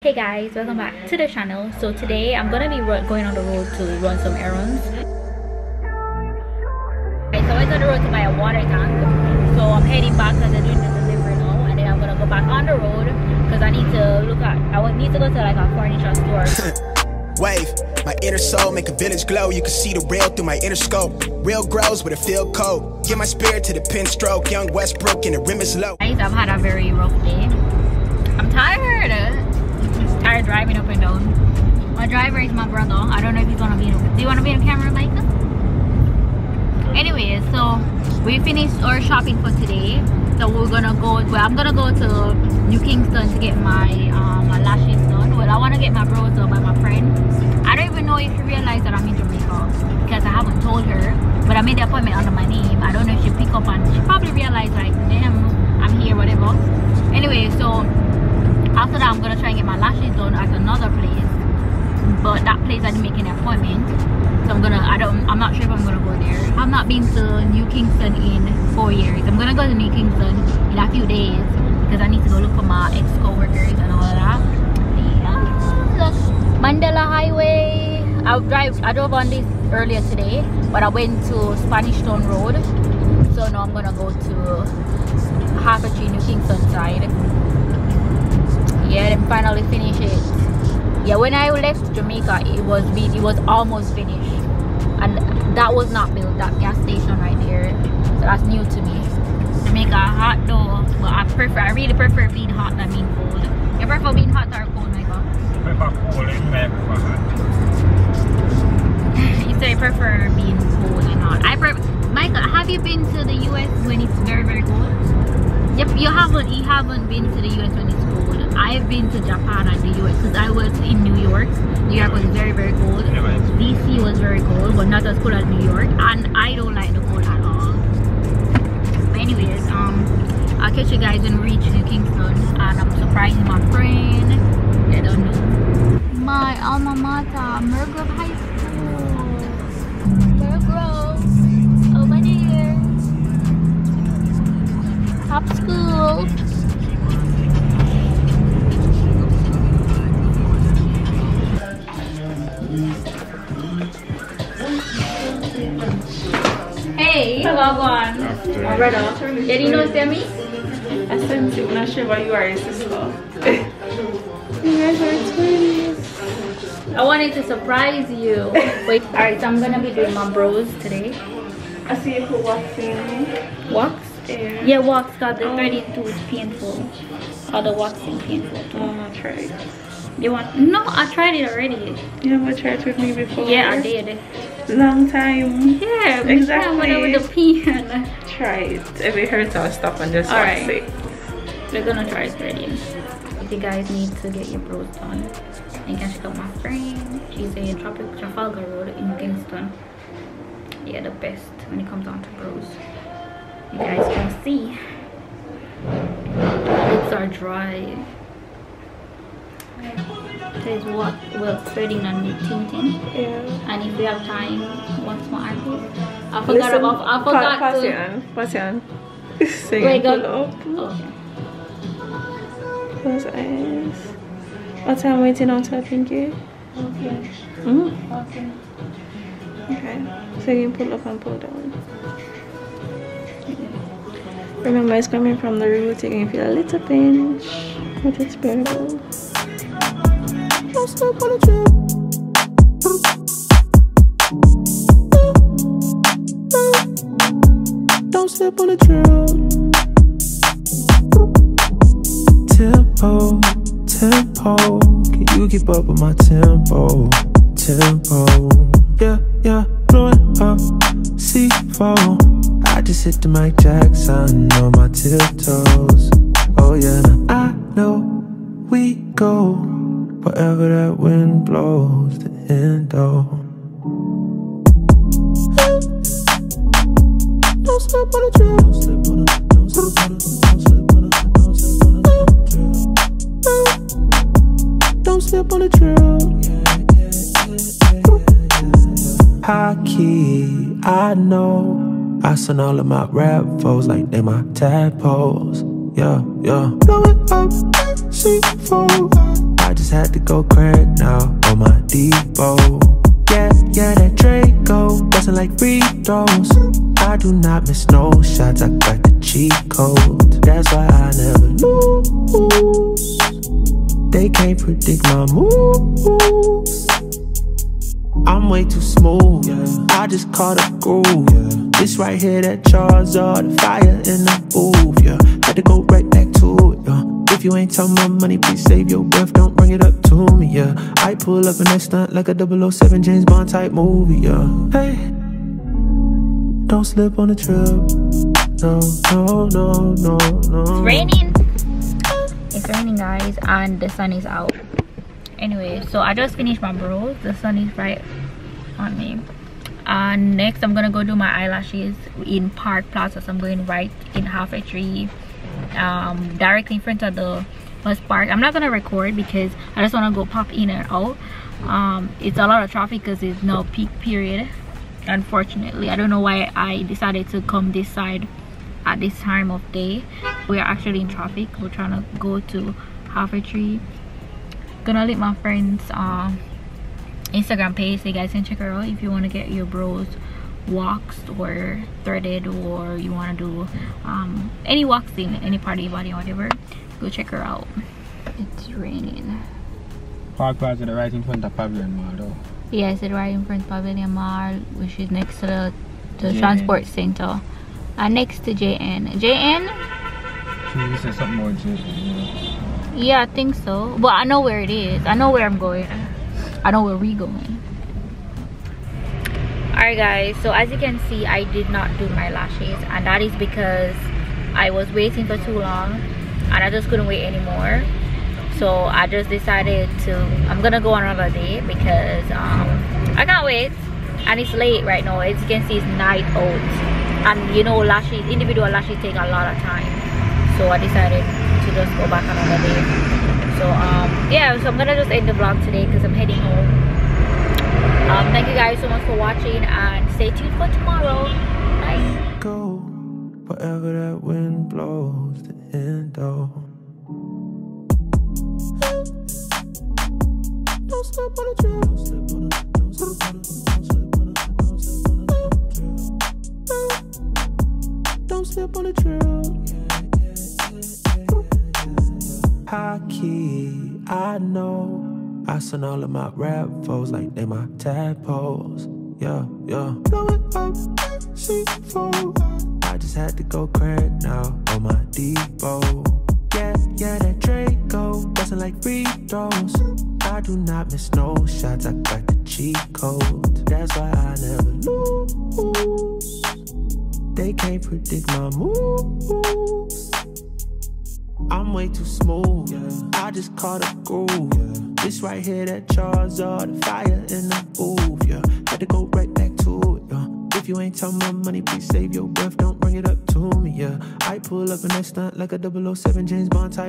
Hey guys, welcome back to the channel. So today I'm gonna be going on the road to run some errands. Okay, so I went on the road to buy a water tank. So I'm heading back because I'm doing the delivery now, and then I'm gonna go back on the road because I need to need to go to like a furniture store. Wave, my inner soul make a village glow. You can see the real through my inner scope. Real grows with a feel cold. Get my spirit to the pin stroke. Young Westbrook and the rim is low. Guys, I've had a very rough day. I'm tired. Tired driving up and down. My driver is my brother. I don't know if he's gonna be in. Do you want to be in the camera, Mike? Anyways, so we finished our shopping for today. So we're gonna go. Well, I'm gonna go to New Kingston to get my my lashes done. Well, I want to get my brows done by my friend. I don't even know if she realized that I'm in Jamaica because I haven't told her. But I made the appointment under my name. I don't know if she pick up and she probably realized like, damn, I'm here, whatever. Anyway, so after that I'm gonna try and get my lashes done at another place, but that place I didn't make an appointment, so I'm not sure if I'm gonna go there. I've not been to New Kingston in 4 years. I'm gonna go to New Kingston in a few days because I need to go look for my ex-co-workers and all of that. Yeah. Mandela Highway. I drove on this earlier today, but I went to Spanish Town Road, so now I'm gonna go to Harper Tree, New Kingston side. Yeah, then finally finish it. Yeah, when I left Jamaica, it was almost finished, and that was not built. That gas station right there, so that's new to me. Jamaica hot though, but I really prefer being hot than being cold. You prefer being hot or cold, Michael? I prefer cold and I prefer hot. You say you prefer being cold and hot. Michael, have you been to the US when it's very, very cold? Yep, you haven't been to the US when it's cold. I've been to Japan and the US because I was in New York. New York was very, very cold. DC was very cold, but not as cold as New York. And I don't like the cold at all. But anyways, I'll catch you guys when we reach New Kingston. And I'm surprising my friend. I don't know. My alma mater, Mergrove High School. Mergrove. Over there. Top school. Hey, Vlogmas. Rasheda. Did you know me? I sent you. I'm not sure why you are your sister. You guys are twins. I wanted to surprise you. Wait, alright, so I'm gonna be doing my brows today. I see you put wax in. Wax? Yeah. Yeah, wax got the threading too painful. Or the waxing painful too. I tried. You want? No, I tried it already. You never tried with me before? Yeah, I did. Long time. Yeah, exactly. With the pen. Try it. If it hurts, I'll stop and just wax it. We're gonna try threading. If you guys need to get your brows done, you can check out my friend. She's in Trafalgar Road in Kingston. Yeah, the best when it comes down to brows. You guys can see. My lips are dry. Says what? Well, threading and tinting. Yeah. And if we have time, what's more artist? I forgot pass to. Pass it on. Sing Wait, pull go. up. Okay. Close eyes. What time waiting on to pinky? Okay. Okay. Okay. So you can pull up and pull down. Remember, it's coming from the root. You can feel a little pinch, but it's bearable. Don't step on the trail. Don't step on the trail. Tempo, tempo. Can you keep up with my tempo? Tempo. Yeah, blowing up C4. I just hit the Mike Jackson on my tiptoes. Oh yeah, I know we go wherever that wind blows the endo. Don't slip on the trail. Don't slip on the trail. Don't slip on the trail. High key, I know. I send all of my rap foes like they my tadpoles. Yeah. Blowing up C4. I just had to go crack now on my depot. Yeah, that Draco bustin' like free throws. I do not miss no shots, I got the cheat code. That's why I never lose. They can't predict my moves. I'm way too smooth, I just caught a groove. This right here, that 𝐥𝐤𝐬, the fire in the booth, had to go right back to it, If you ain't talking about money, please save your breath, don't bring it up to me, I pull up in that stunt like a 007 James Bond type movie, Hey, don't slip on the trip. No. It's raining. It's raining, guys, and the sun is out. Anyway, so I just finished my brows. The sun is right on me. And next, I'm gonna go do my eyelashes in Park Plaza. So I'm going right in Halfway Tree, directly in front of the bus park. I'm not gonna record because I just wanna go pop in and out. It's a lot of traffic because it's no peak period. Unfortunately, I don't know why I decided to come this side at this time of day. We are actually in traffic. We're trying to go to Halfway Tree. Gonna link my friend's Instagram page so you guys can check her out if you want to get your brows waxed or threaded, or you want to do any waxing, any part of your body or whatever. Go check her out. It's raining. Park Plaza right in front of Pavilion Mall though. Yes, it's right in front of Pavilion Mall, which is next to the transport center, and next to 𝐥𝐤𝐬. 𝐥𝐤𝐬? You said something about 𝐥𝐤𝐬. Yeah, I think so. But I know where it is. I know where I'm going. I know where we're going. Alright guys, so as you can see, I did not do my lashes, and that is because I was waiting for too long and I just couldn't wait anymore. So I just decided I'm gonna go on another day because I can't wait, and it's late right now. As you can see, it's night out, and you know, lashes, individual lashes take a lot of time. So I decided to just go back another day. So yeah, so I'm gonna just end the vlog today because I'm heading home. Thank you guys so much for watching, and stay tuned for tomorrow. Bye. Go wherever that wind blows, the end though. Don't slip on the trail. Don't slip on the Don't slip on the trail. High key, I know. I send all of my rap foes like they my tadpoles. Yeah. Blowing up, C4. I just had to go crack now on my depot. Yeah, that Draco bustin' like free throws. I do not miss no shots, I got the cheat code. That's why I never lose. They can't predict my moves. I'm way too smooth, I just caught a groove. This right here, that 𝐥𝐤𝐬, the fire in the booth, had to go right back to it, If you ain't talking about money, please save your breath, don't bring it up to me, I pull up in that stunt like a 007 James Bond type.